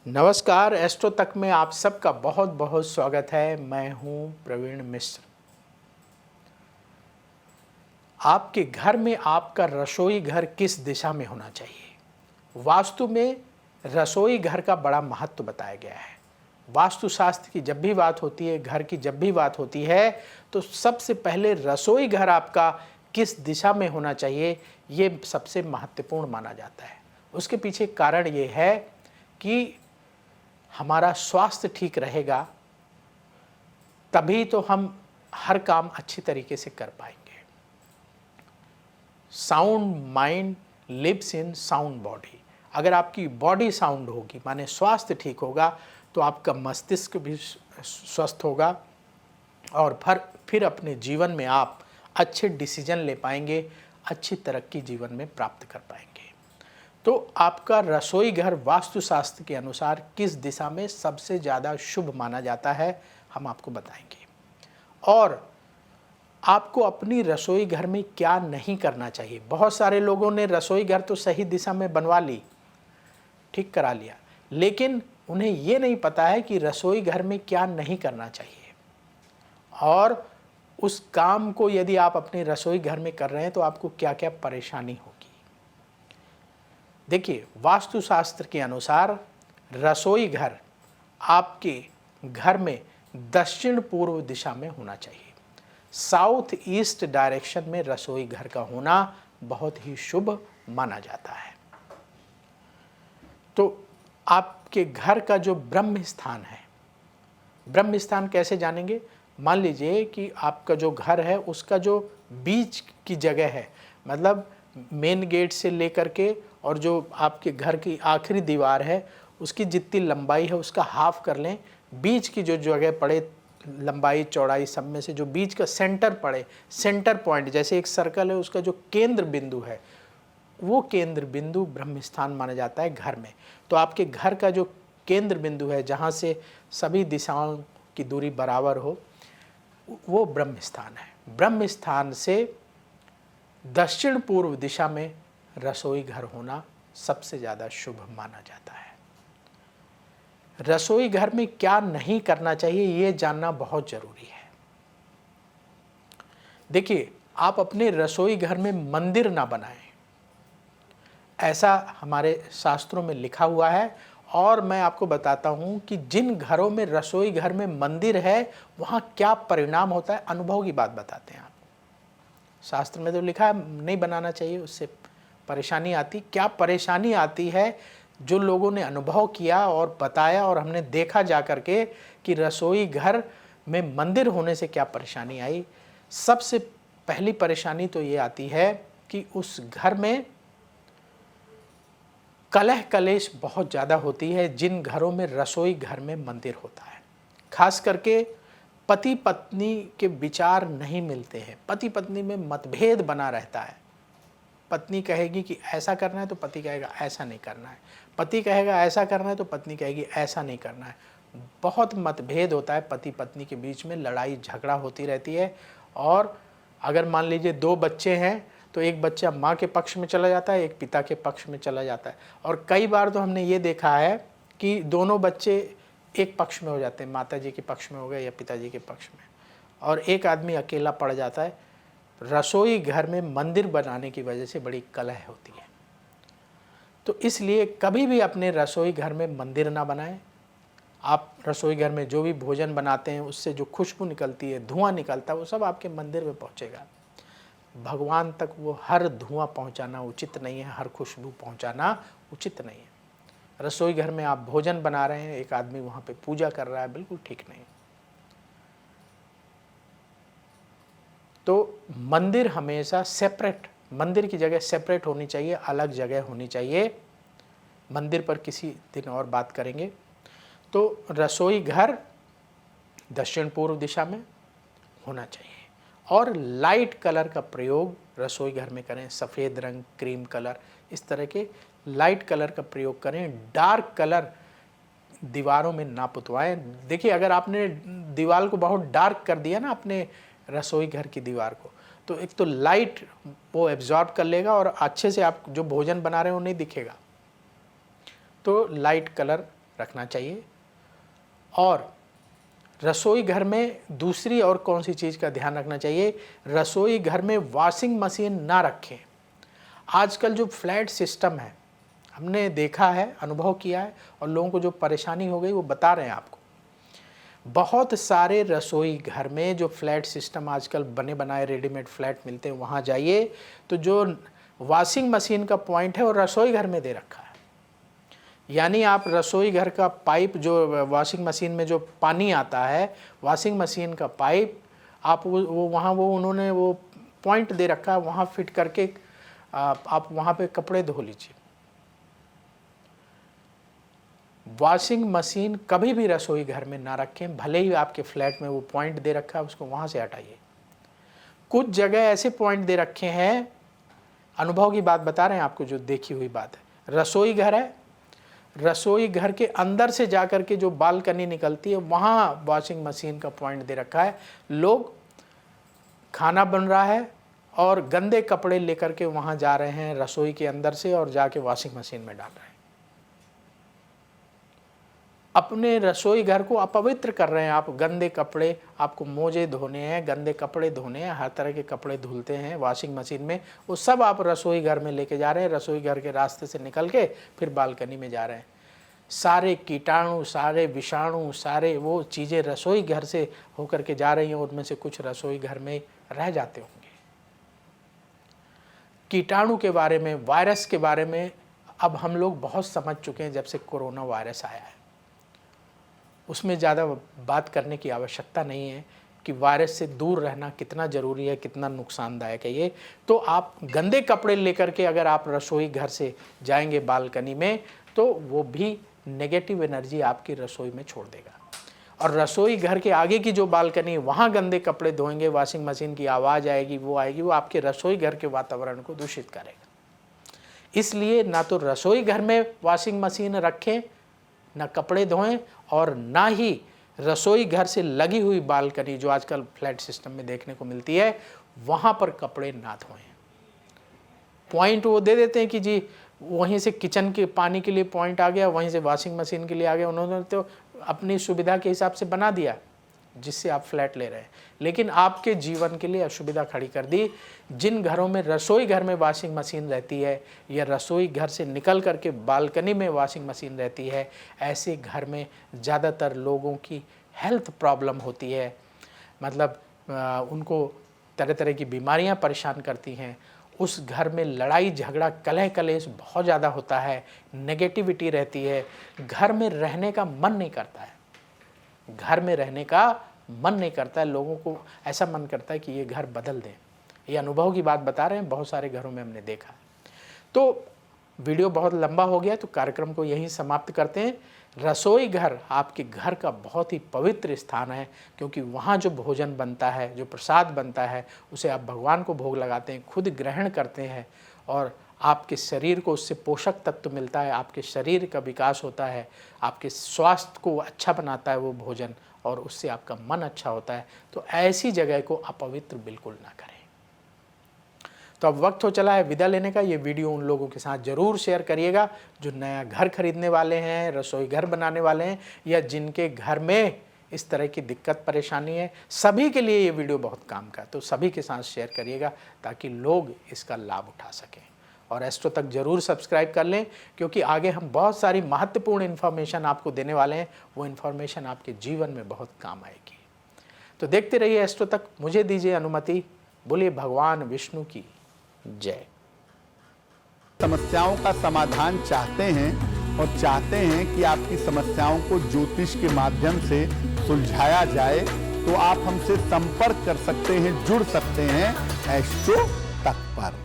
नमस्कार, एस्ट्रो तक में आप सबका बहुत बहुत स्वागत है। मैं हूं प्रवीण मिश्र। आपके घर में आपका रसोई घर किस दिशा में होना चाहिए? वास्तु में रसोई घर का बड़ा महत्व बताया गया है। वास्तुशास्त्र की जब भी बात होती है, घर की जब भी बात होती है, तो सबसे पहले रसोई घर आपका किस दिशा में होना चाहिए, ये सबसे महत्वपूर्ण माना जाता है। उसके पीछे कारण ये है कि हमारा स्वास्थ्य ठीक रहेगा, तभी तो हम हर काम अच्छी तरीके से कर पाएंगे। Sound mind lives in sound body. अगर आपकी बॉडी साउंड होगी, माने स्वास्थ्य ठीक होगा, तो आपका मस्तिष्क भी स्वस्थ होगा और फिर अपने जीवन में आप अच्छे डिसीजन ले पाएंगे, अच्छी तरक्की जीवन में प्राप्त कर पाएंगे। तो आपका रसोई घर वास्तुशास्त्र के अनुसार किस दिशा में सबसे ज़्यादा शुभ माना जाता है, हम आपको बताएंगे। और आपको अपनी रसोई घर में क्या नहीं करना चाहिए। बहुत सारे लोगों ने रसोई घर तो सही दिशा में बनवा ली, ठीक करा लिया, लेकिन उन्हें ये नहीं पता है कि रसोई घर में क्या नहीं करना चाहिए। और उस काम को यदि आप अपने रसोई घर में कर रहे हैं तो आपको क्या क्या परेशानी होगी। देखिए, वास्तुशास्त्र के अनुसार रसोई घर आपके घर में दक्षिण पूर्व दिशा में होना चाहिए। साउथ ईस्ट डायरेक्शन में रसोई घर का होना बहुत ही शुभ माना जाता है। तो आपके घर का जो ब्रह्म स्थान है, ब्रह्म स्थान कैसे जानेंगे? मान लीजिए कि आपका जो घर है उसका जो बीच की जगह है, मतलब मेन गेट से लेकर के और जो आपके घर की आखिरी दीवार है उसकी जितनी लंबाई है उसका हाफ कर लें। बीच की जो जगह पड़े, लंबाई चौड़ाई सब में से जो बीच का सेंटर पड़े, सेंटर पॉइंट, जैसे एक सर्कल है उसका जो केंद्र बिंदु है, वो केंद्र बिंदु ब्रह्म स्थान माना जाता है घर में। तो आपके घर का जो केंद्र बिंदु है, जहाँ से सभी दिशाओं की दूरी बराबर हो, वो ब्रह्म स्थान है। ब्रह्म स्थान से दक्षिण पूर्व दिशा में रसोई घर होना सबसे ज़्यादा शुभ माना जाता है। रसोई घर में क्या नहीं करना चाहिए, ये जानना बहुत ज़रूरी है। देखिए, आप अपने रसोई घर में मंदिर ना बनाएं, ऐसा हमारे शास्त्रों में लिखा हुआ है। और मैं आपको बताता हूँ कि जिन घरों में रसोई घर में मंदिर है वहाँ क्या परिणाम होता है, अनुभव की बात बताते हैं आपको। शास्त्र में तो लिखा है नहीं बनाना चाहिए, उससे परेशानी आती। क्या परेशानी आती है, जो लोगों ने अनुभव किया और बताया और हमने देखा जा कर के कि रसोई घर में मंदिर होने से क्या परेशानी आई। सबसे पहली परेशानी तो ये आती है कि उस घर में कलह कलेश बहुत ज़्यादा होती है। जिन घरों में रसोई घर में मंदिर होता है, खास करके पति पत्नी के विचार नहीं मिलते हैं, पति पत्नी में मतभेद बना रहता है। पत्नी कहेगी कि ऐसा करना है तो पति कहेगा ऐसा नहीं करना है, पति कहेगा ऐसा करना है तो पत्नी कहेगी ऐसा नहीं करना है। बहुत मतभेद होता है पति पत्नी के बीच में, लड़ाई झगड़ा होती रहती है। और अगर मान लीजिए 2 बच्चे हैं तो एक बच्चा माँ के पक्ष में चला जाता है, एक पिता के पक्ष में चला जाता है। और कई बार तो हमने ये देखा है कि दोनों बच्चे एक पक्ष में हो जाते हैं, माता जी के पक्ष में हो गए या पिताजी के पक्ष में, और एक आदमी अकेला पड़ जाता है। रसोई घर में मंदिर बनाने की वजह से बड़ी कलह होती है। तो इसलिए कभी भी अपने रसोई घर में मंदिर ना बनाएं। आप रसोई घर में जो भी भोजन बनाते हैं उससे जो खुशबू निकलती है, धुआं निकलता है, वो सब आपके मंदिर में पहुंचेगा। भगवान तक वो हर धुआं पहुंचाना उचित नहीं है, हर खुशबू पहुंचाना उचित नहीं है। रसोई घर में आप भोजन बना रहे हैं, एक आदमी वहाँ पे पूजा कर रहा है, बिल्कुल ठीक नहीं। तो मंदिर हमेशा सेपरेट, मंदिर की जगह सेपरेट होनी चाहिए, अलग जगह होनी चाहिए। मंदिर पर किसी दिन और बात करेंगे। तो रसोई घर दक्षिण पूर्व दिशा में होना चाहिए। और लाइट कलर का प्रयोग रसोई घर में करें, सफ़ेद रंग, क्रीम कलर, इस तरह के लाइट कलर का प्रयोग करें। डार्क कलर दीवारों में ना पुतवाएं। देखिए, अगर आपने दीवार को बहुत डार्क कर दिया ना अपने रसोई घर की दीवार को, तो एक तो लाइट वो एब्जॉर्ब कर लेगा और अच्छे से आप जो भोजन बना रहे हैं वो नहीं दिखेगा। तो लाइट कलर रखना चाहिए। और रसोई घर में दूसरी और कौन सी चीज़ का ध्यान रखना चाहिए, रसोई घर में वॉशिंग मशीन ना रखें। आजकल जो फ्लैट सिस्टम है, हमने देखा है, अनुभव किया है, और लोगों को जो परेशानी हो गई वो बता रहे हैं आपको। बहुत सारे रसोई घर में जो फ्लैट सिस्टम आजकल बने बनाए रेडीमेड फ्लैट मिलते हैं, वहाँ जाइए तो जो वॉशिंग मशीन का पॉइंट है वो रसोई घर में दे रखा है। यानी आप रसोई घर का पाइप, जो वॉशिंग मशीन में जो पानी आता है, वॉशिंग मशीन का पाइप आप वो वहाँ वो उन्होंने वो पॉइंट दे रखा है, वहाँ फिट करके आप वहाँ पे कपड़े धो लीजिए। वॉशिंग मशीन कभी भी रसोई घर में ना रखें, भले ही आपके फ्लैट में वो पॉइंट दे रखा है, उसको वहाँ से हटाइए। कुछ जगह ऐसे पॉइंट दे रखे हैं, अनुभव की बात बता रहे हैं आपको, जो देखी हुई बात है। रसोई घर है, रसोई घर के अंदर से जाकर के जो बालकनी निकलती है, वहाँ वॉशिंग मशीन का पॉइंट दे रखा है। लोग, खाना बन रहा है और गंदे कपड़े लेकर के वहाँ जा रहे हैं रसोई के अंदर से और जाके वॉशिंग मशीन में डाल रहे हैं। अपने रसोई घर को अपवित्र कर रहे हैं आप। गंदे कपड़े, आपको मोजे धोने हैं, गंदे कपड़े धोने हैं, हर तरह के कपड़े धुलते हैं वॉशिंग मशीन में, वो सब आप रसोई घर में लेके जा रहे हैं। रसोई घर के रास्ते से निकल के फिर बालकनी में जा रहे हैं। सारे कीटाणु, सारे विषाणु, सारे वो चीज़ें रसोई घर से होकर के जा रही हैं, उनमें से कुछ रसोई घर में रह जाते होंगे। कीटाणु के बारे में, वायरस के बारे में अब हम लोग बहुत समझ चुके हैं। जब से कोरोना वायरस आया है, उसमें ज़्यादा बात करने की आवश्यकता नहीं है कि वायरस से दूर रहना कितना ज़रूरी है, कितना नुकसानदायक है ये। तो आप गंदे कपड़े लेकर के अगर आप रसोई घर से जाएंगे बालकनी में, तो वो भी नेगेटिव एनर्जी आपकी रसोई में छोड़ देगा। और रसोई घर के आगे की जो बालकनी, वहाँ गंदे कपड़े धोएंगे, वॉशिंग मशीन की आवाज़ आएगी, वो आपके रसोई घर के वातावरण को दूषित करेगा। इसलिए ना तो रसोई घर में वॉशिंग मशीन रखें, ना कपड़े धोएं, और ना ही रसोई घर से लगी हुई बालकनी जो आजकल फ्लैट सिस्टम में देखने को मिलती है, वहाँ पर कपड़े ना धोएं। पॉइंट वो दे देते हैं कि जी वहीं से किचन के पानी के लिए पॉइंट आ गया, वहीं से वॉशिंग मशीन के लिए आ गया। उन्होंने तो अपनी सुविधा के हिसाब से बना दिया जिससे आप फ्लैट ले रहे हैं, लेकिन आपके जीवन के लिए असुविधा खड़ी कर दी। जिन घरों में रसोई घर में वॉशिंग मशीन रहती है या रसोई घर से निकल करके बालकनी में वॉशिंग मशीन रहती है, ऐसे घर में ज़्यादातर लोगों की हेल्थ प्रॉब्लम होती है। मतलब उनको तरह तरह की बीमारियां परेशान करती हैं। उस घर में लड़ाई झगड़ा, कलह कलेश बहुत ज़्यादा होता है, नेगेटिविटी रहती है, घर में रहने का मन नहीं करता है। घर में रहने का मन नहीं करता है, लोगों को ऐसा मन करता है कि ये घर बदल दें। ये अनुभव की बात बता रहे हैं, बहुत सारे घरों में हमने देखा है। तो वीडियो बहुत लंबा हो गया, तो कार्यक्रम को यहीं समाप्त करते हैं। रसोई घर आपके घर का बहुत ही पवित्र स्थान है, क्योंकि वहाँ जो भोजन बनता है, जो प्रसाद बनता है, उसे आप भगवान को भोग लगाते हैं, खुद ग्रहण करते हैं, और आपके शरीर को उससे पोषक तत्व मिलता है, आपके शरीर का विकास होता है, आपके स्वास्थ्य को अच्छा बनाता है वो भोजन, और उससे आपका मन अच्छा होता है। तो ऐसी जगह को अपवित्र बिल्कुल ना करें। तो अब वक्त हो चला है विदा लेने का। ये वीडियो उन लोगों के साथ ज़रूर शेयर करिएगा जो नया घर खरीदने वाले हैं, रसोई घर बनाने वाले हैं, या जिनके घर में इस तरह की दिक्कत परेशानी है। सभी के लिए ये वीडियो बहुत काम का है, तो सभी के साथ शेयर करिएगा ताकि लोग इसका लाभ उठा सकें। और एस्ट्रो तक ज़रूर सब्सक्राइब कर लें, क्योंकि आगे हम बहुत सारी महत्वपूर्ण इन्फॉर्मेशन आपको देने वाले हैं। वो इन्फॉर्मेशन आपके जीवन में बहुत काम आएगी। तो देखते रहिए एस्ट्रो तक। मुझे दीजिए अनुमति। बोलिए भगवान विष्णु की जय। समस्याओं का समाधान चाहते हैं और चाहते हैं कि आपकी समस्याओं को ज्योतिष के माध्यम से सुलझाया जाए, तो आप हमसे संपर्क कर सकते हैं, जुड़ सकते हैं एस्ट्रो तक पर।